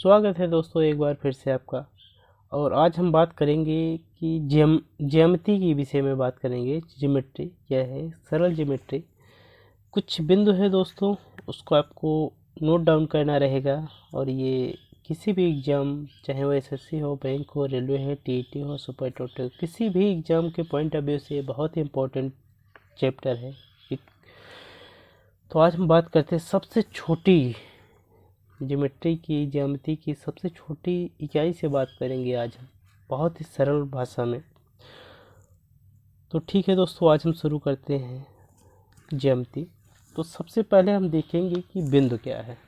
स्वागत है दोस्तों एक बार फिर से आपका। और आज हम बात करेंगे कि ज्यामिति के विषय में बात करेंगे। ज्योमेट्री क्या है, सरल ज्योमेट्री। कुछ बिंदु है दोस्तों, उसको आपको नोट डाउन करना रहेगा। और ये किसी भी एग्ज़ाम, चाहे वो एसएससी हो, बैंक हो, रेलवे है, टीईटी हो, सुपर टोटल हो, किसी भी एग्ज़ाम के पॉइंट ऑफ व्यू से ये बहुत ही इम्पोर्टेंट चैप्टर है। तो आज हम बात करते हैं सबसे छोटी ज्योमेट्री की, ज्यामिति की सबसे छोटी इकाई से बात करेंगे आज हम, बहुत ही सरल भाषा में। तो ठीक है दोस्तों, आज हम शुरू करते हैं ज्यामिति। तो सबसे पहले हम देखेंगे कि बिंदु क्या है।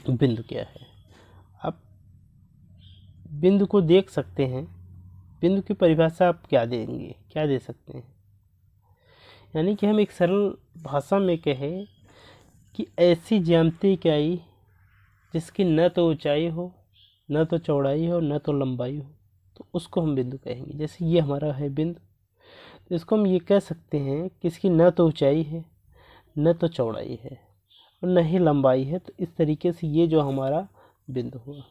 बिंदु क्या है, आप बिंदु को देख सकते हैं। बिंदु की परिभाषा आप क्या देंगे, क्या दे सकते हैं? यानी कि हम एक सरल भाषा में कहें कि ऐसी ज्यामिति इकाई जिसकी न तो ऊंचाई हो, न तो चौड़ाई हो, न तो लंबाई हो, तो उसको हम बिंदु कहेंगे। जैसे ये हमारा है बिंदु, तो इसको हम ये कह सकते हैं कि इसकी न तो ऊंचाई है, न तो चौड़ाई है, और न ही लंबाई है। तो इस तरीके से ये जो हमारा बिंदु हुआ,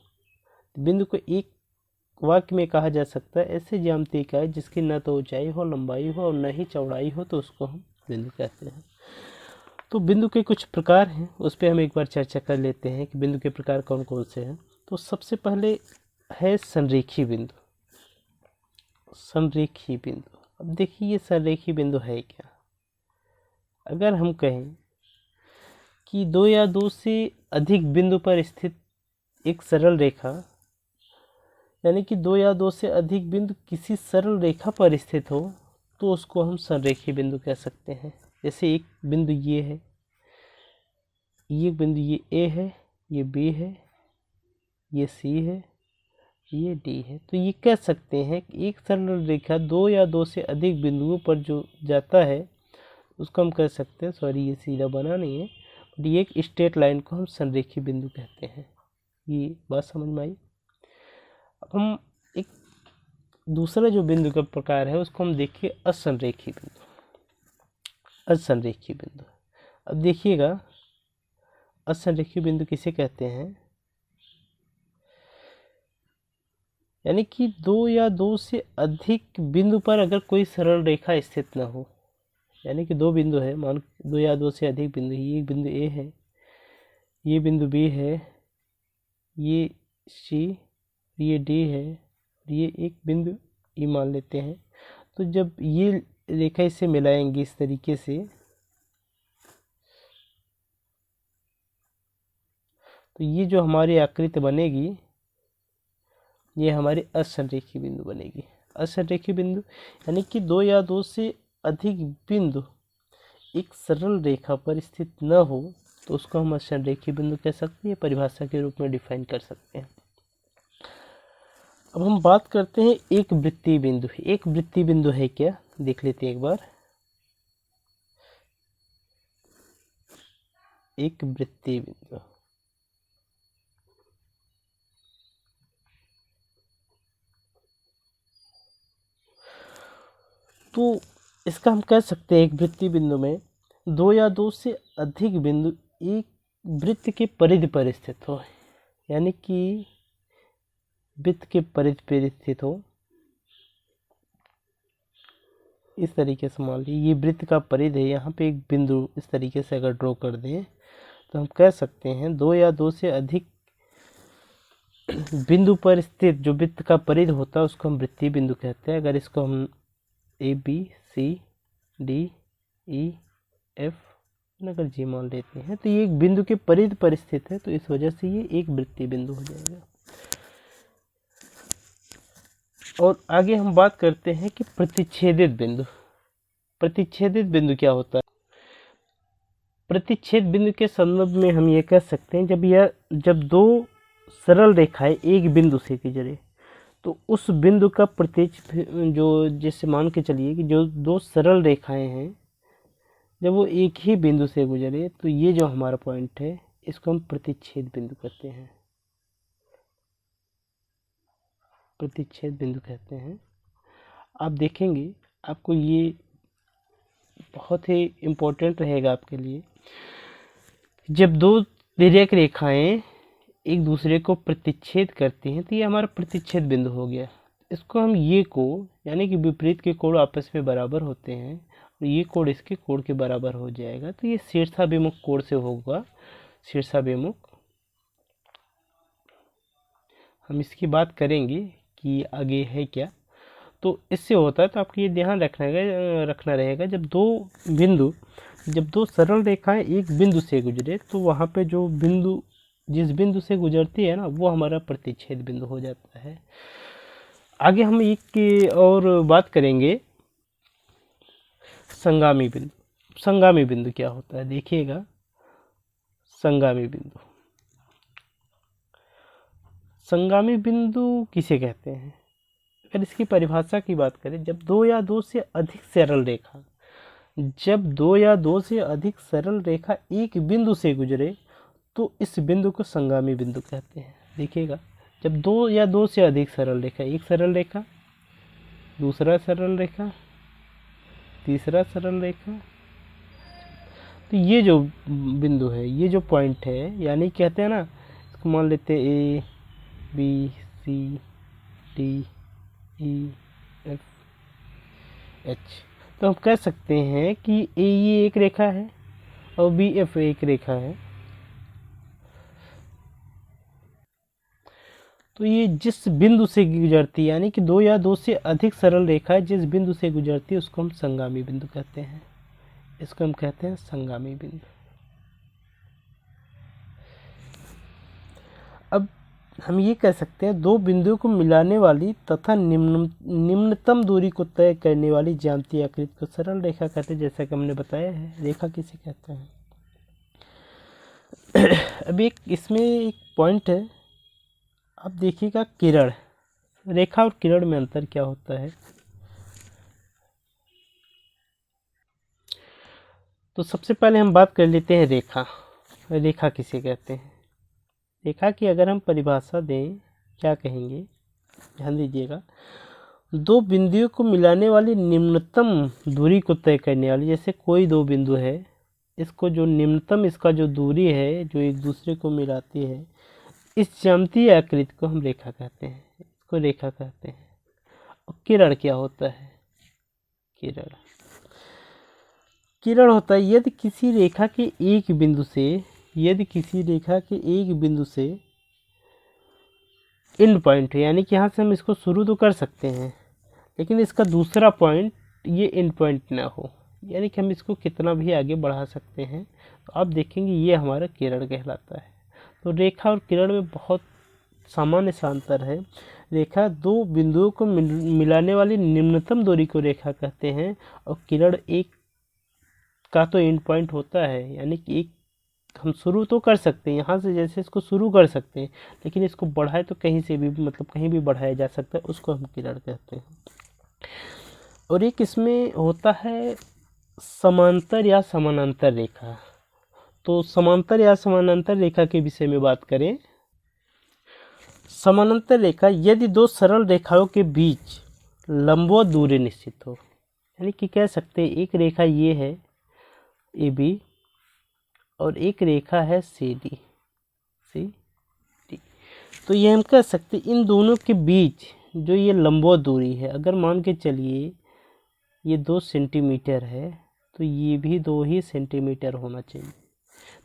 तो बिंदु को एक वाक्य में कहा जा सकता है ऐसे ज्यामिति इकाई जिसकी न तो ऊंचाई हो, लंबाई हो, और न ही चौड़ाई हो, तो उसको हम बिंदु कहते हैं। तो बिंदु के कुछ प्रकार हैं, उस पर हम एक बार चर्चा कर लेते हैं कि बिंदु के प्रकार कौन कौन से हैं। तो सबसे पहले है संरेखी बिंदु। संरेखी बिंदु, अब देखिए ये संरेखी बिंदु है क्या। अगर हम कहें कि दो या दो से अधिक बिंदु पर स्थित एक सरल रेखा, यानी कि दो या दो से अधिक बिंदु किसी सरल रेखा पर स्थित हो, तो उसको हम संरेखी बिंदु कह सकते हैं। जैसे एक बिंदु ये है, ये बिंदु ये ए है, ये बी है, ये सी है, ये डी है। तो ये कह सकते हैं कि एक सरल रेखा दो या दो से अधिक बिंदुओं पर जो जाता है उसको हम कह सकते हैं, सॉरी ये सीधा बना नहीं है, बट ये एक स्ट्रेट लाइन को हम संरेखी बिंदु कहते हैं। ये बात समझ में आई। अब हम एक दूसरा जो बिंदु का प्रकार है उसको हम देखिए असंरेखी बिंदु। असंरेखी बिंदु, अब देखिएगा असंरेखी बिंदु किसे कहते हैं? यानी कि दो या दो से अधिक बिंदु पर अगर कोई सरल रेखा स्थित न हो, यानी कि दो बिंदु है, मान दो या दो से अधिक बिंदु, ये बिंदु ए है, ये बिंदु बी है, ये सी, ये डी है, ये एक बिंदु ई मान लेते हैं। तो जब ये रेखा इससे मिलाएंगी इस तरीके से, तो ये जो हमारी आकृति बनेगी ये हमारी असंरेखी बिंदु बनेगी। असंरेखी बिंदु यानी कि दो या दो से अधिक बिंदु एक सरल रेखा पर स्थित न हो, तो उसको हम असंरेखी बिंदु कह सकते हैं, परिभाषा के रूप में डिफाइन कर सकते हैं। अब हम बात करते हैं एक वृत्तीय बिंदु। एक वृत्तीय बिंदु है क्या, देख लेते हैं एक बार। एक वृत्तीय बिंदु, तो इसका हम कह सकते हैं एक वृत्तीय बिंदु में दो या दो से अधिक बिंदु एक वृत्त के परिधि पर स्थित हो, यानी कि वृत्त के परिधि पर स्थित हो। इस तरीके से मान लीजिए ये वृत्त का परिधि है, यहाँ पे एक बिंदु इस तरीके से अगर ड्रॉ कर दें तो हम कह सकते हैं दो या दो से अधिक बिंदु पर स्थित जो वृत्त का परिधि होता है उसको हम वृत्तीय बिंदु कहते हैं। अगर इसको हम A B C D E F अगर जी मान लेते हैं तो ये एक बिंदु के परिधि पर स्थित है, तो इस वजह से ये एक वृत्तीय बिंदु हो जाएगा। और आगे हम बात करते हैं कि प्रतिच्छेदित बिंदु। प्रतिच्छेदित बिंदु क्या होता है? प्रतिच्छेद बिंदु के संदर्भ में हम ये कह सकते हैं जब दो सरल रेखाएं एक बिंदु से गुजरे, तो उस बिंदु का प्रतिच्छेद, जो जैसे मान के चलिए कि जो दो सरल रेखाएं हैं जब वो एक ही बिंदु से गुजरे, तो ये जो हमारा पॉइंट है इसको हम प्रतिच्छेद बिंदु कहते हैं। प्रतिच्छेद बिंदु कहते हैं। आप देखेंगे आपको ये बहुत ही इम्पोर्टेंट रहेगा आपके लिए। जब दो तिर्यक रेखाएं एक दूसरे को प्रतिच्छेद करती हैं तो ये हमारा प्रतिच्छेद बिंदु हो गया। इसको हम ये कोण यानी कि विपरीत के कोण आपस में बराबर होते हैं और ये कोण इसके कोण के बराबर हो जाएगा, तो ये शीर्षाभिमुख कोण से होगा, शीर्षाभिमुख। हम इसकी बात करेंगे कि आगे है क्या। तो इससे होता है, तो आपको ये ध्यान रखना रहेगा जब दो सरल रेखाएं एक बिंदु से गुजरे तो वहाँ पे जिस बिंदु से गुजरती है ना, वो हमारा प्रतिच्छेद बिंदु हो जाता है। आगे हम एक की और बात करेंगे, संगामी बिंदु। संगामी बिंदु क्या होता है देखिएगा। संगामी बिंदु, संगामी बिंदु किसे कहते हैं? अगर इसकी परिभाषा की बात करें, जब दो या दो से अधिक सरल रेखा एक बिंदु से गुजरे तो इस बिंदु को संगामी बिंदु कहते हैं। देखिएगा, जब दो या दो से अधिक सरल रेखा, एक सरल रेखा, दूसरा सरल रेखा, तीसरा सरल रेखा, तो ये जो बिंदु है, ये जो पॉइंट है, यानी कहते हैं ना, इसको मान लेते हैं A B C D E F H. तो हम कह सकते हैं कि ए ये एक रेखा है और बी एफ एक रेखा है। तो ये जिस बिंदु से गुजरती है, यानी कि दो या दो से अधिक सरल रेखा जिस बिंदु से गुजरती है उसको हम संगामी बिंदु कहते हैं। इसको हम कहते हैं संगामी बिंदु। अब हम ये कह सकते हैं, दो बिंदुओं को मिलाने वाली तथा निम्नतम दूरी को तय करने वाली ज्यामितीय आकृति को सरल रेखा कहते हैं, जैसा कि हमने बताया है। रेखा किसे कहते हैं? अब इसमें एक पॉइंट है, अब देखिएगा, किरण। रेखा और किरण में अंतर क्या होता है? तो सबसे पहले हम बात कर लेते हैं रेखा। रेखा किसे कहते हैं? रेखा की अगर हम परिभाषा दें, क्या कहेंगे, ध्यान दीजिएगा। दो बिंदुओं को मिलाने वाली निम्नतम दूरी को तय करने वाली, जैसे कोई दो बिंदु है, इसको जो निम्नतम इसका जो दूरी है जो एक दूसरे को मिलाती है, इस ज्यामितीय आकृति को हम रेखा कहते हैं। इसको रेखा कहते हैं। और किरण क्या होता है? किरण होता है यदि किसी रेखा के एक बिंदु से एंड पॉइंट है, यानी कि यहाँ से हम इसको शुरू तो कर सकते हैं लेकिन इसका दूसरा पॉइंट ये एंड पॉइंट ना हो, यानी कि हम इसको कितना भी आगे बढ़ा सकते हैं, तो आप देखेंगे ये हमारा किरण कहलाता है। तो रेखा और किरण में बहुत सामान्य सा अंतर है। रेखा दो बिंदुओं को मिलाने वाली निम्नतम दूरी को रेखा कहते हैं और किरण एक का तो एंड पॉइंट होता है, यानी कि एक हम शुरू तो कर सकते हैं, यहाँ से जैसे इसको शुरू कर सकते हैं, लेकिन इसको बढ़ाए तो कहीं से भी, मतलब कहीं भी बढ़ाया जा सकता है, उसको हम किरण कहते हैं। और एक इसमें होता है समांतर या समानांतर रेखा। तो समांतर या समानांतर रेखा के विषय में बात करें। समानांतर रेखा यदि दो सरल रेखाओं के बीच लंबवत दूरी निश्चित हो, यानी कि कह सकते हैं एक रेखा ये है ए बी और एक रेखा है सी डी। तो ये हम कह सकते हैं इन दोनों के बीच जो ये लंबवत दूरी है, अगर मान के चलिए ये 2 सेंटीमीटर है तो ये भी 2 ही सेंटीमीटर होना चाहिए,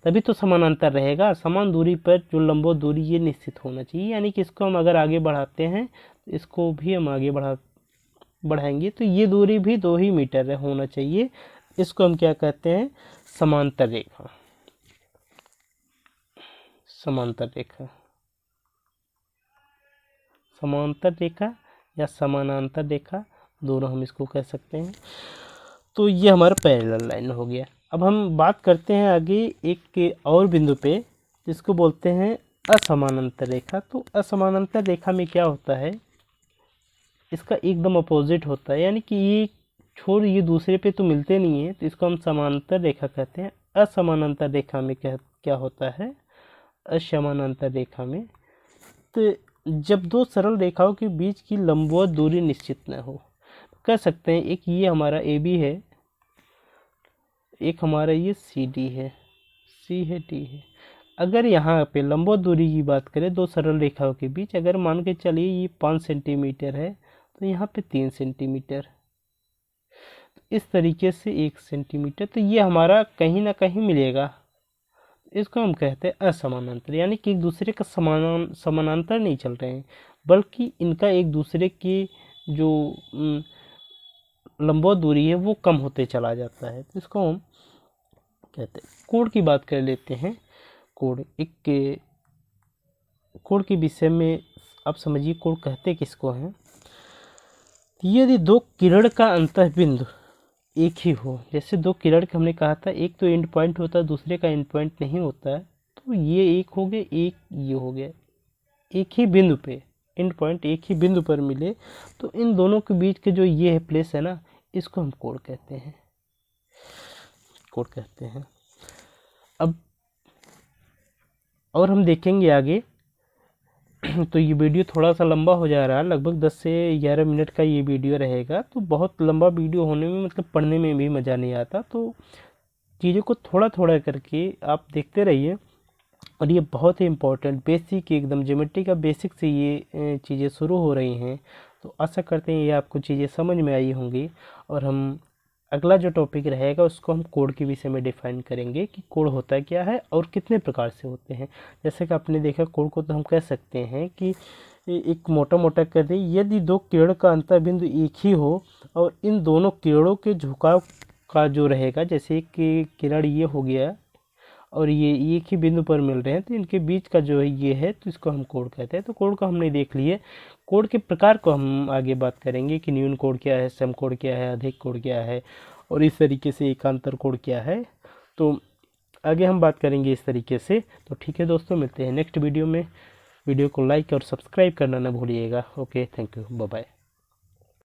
तभी तो समानांतर रहेगा। समान दूरी पर जो लंबवत दूरी ये निश्चित होना चाहिए, यानी कि इसको हम अगर आगे बढ़ाते हैं तो इसको भी हम आगे बढ़ाएंगे तो ये दूरी भी 2 ही मीटर होना चाहिए। इसको हम क्या कहते हैं? समांतर रेखा। समांतर रेखा या समानांतर रेखा, दोनों हम इसको कह सकते हैं। तो ये हमारा पैरेलल लाइन हो गया। अब हम बात करते हैं आगे एक के और बिंदु पे, जिसको बोलते हैं असमानांतर रेखा। तो असमानांतर रेखा में क्या होता है? इसका एकदम अपोजिट होता है, यानी कि ये छोर ये दूसरे पे तो मिलते नहीं है, तो इसको हम समानांतर रेखा कहते हैं। असमानांतर रेखा में क्या होता है? असमानांतर रेखा में तो जब दो सरल रेखाओं के बीच की लंबवत दूरी निश्चित न हो, कह सकते हैं एक ये हमारा ए बी है, एक हमारा ये सी डी है, सी है डी है। अगर यहाँ पे लंबवत दूरी की बात करें दो सरल रेखाओं के बीच, अगर मान के चलिए ये 5 सेंटीमीटर है तो यहाँ पे 3 सेंटीमीटर, इस तरीके से 1 सेंटीमीटर, तो ये हमारा कहीं ना कहीं मिलेगा। इसको हम कहते हैं असमानांतर, यानी कि एक दूसरे का समानांतर नहीं चल रहे हैं, बल्कि इनका एक दूसरे की जो लंबवत दूरी है वो कम होते चला जाता है। तो इसको हम कहते हैं। कोण की बात कर लेते हैं। कोण कोण के विषय में आप समझिए कोण कहते किसको हैं। यदि दो किरण का अंतःबिंदु एक ही हो, जैसे दो किरण के हमने कहा था एक तो एंड पॉइंट होता है दूसरे का एंड पॉइंट नहीं होता है, तो ये एक हो गए एक ये हो गया, एक ही बिंदु पे एंड पॉइंट एक ही बिंदु पर मिले, तो इन दोनों के बीच के जो ये है प्लेस है ना, इसको हम कोण कहते हैं, कोण कहते हैं। अब और हम देखेंगे आगे तो ये वीडियो थोड़ा सा लंबा हो जा रहा है, लगभग 10 से 11 मिनट का ये वीडियो रहेगा, तो बहुत लंबा वीडियो होने में मतलब पढ़ने में भी मज़ा नहीं आता, तो चीज़ों को थोड़ा थोड़ा करके आप देखते रहिए। और ये बहुत ही इम्पोर्टेंट बेसिक एकदम ज्योमेट्री का बेसिक से ये चीज़ें शुरू हो रही हैं, तो आशा करते हैं ये आपको चीज़ें समझ में आई होंगी। और हम अगला जो टॉपिक रहेगा उसको हम कोण के विषय में डिफाइन करेंगे कि कोण होता क्या है और कितने प्रकार से होते हैं। जैसे कि आपने देखा कोण को तो हम कह सकते हैं कि एक मोटा मोटा कर दें, यदि दो किरण का अंतःबिंदु एक ही हो और इन दोनों किरणों के झुकाव का जो रहेगा, जैसे कि किरण ये हो गया और ये एक ही बिंदु पर मिल रहे हैं, तो इनके बीच का जो है ये है, तो इसको हम कोण कहते हैं। तो कोण को हमने देख लिए। कोण के प्रकार को हम आगे बात करेंगे कि न्यून कोण क्या है, समकोण क्या है, अधिक कोण क्या है और इस तरीके से एकांतर कोण क्या है, तो आगे हम बात करेंगे इस तरीके से। तो ठीक है दोस्तों, मिलते हैं नेक्स्ट वीडियो में। वीडियो को लाइक और सब्सक्राइब करना ना भूलिएगा। Okay, thank you, bye bye.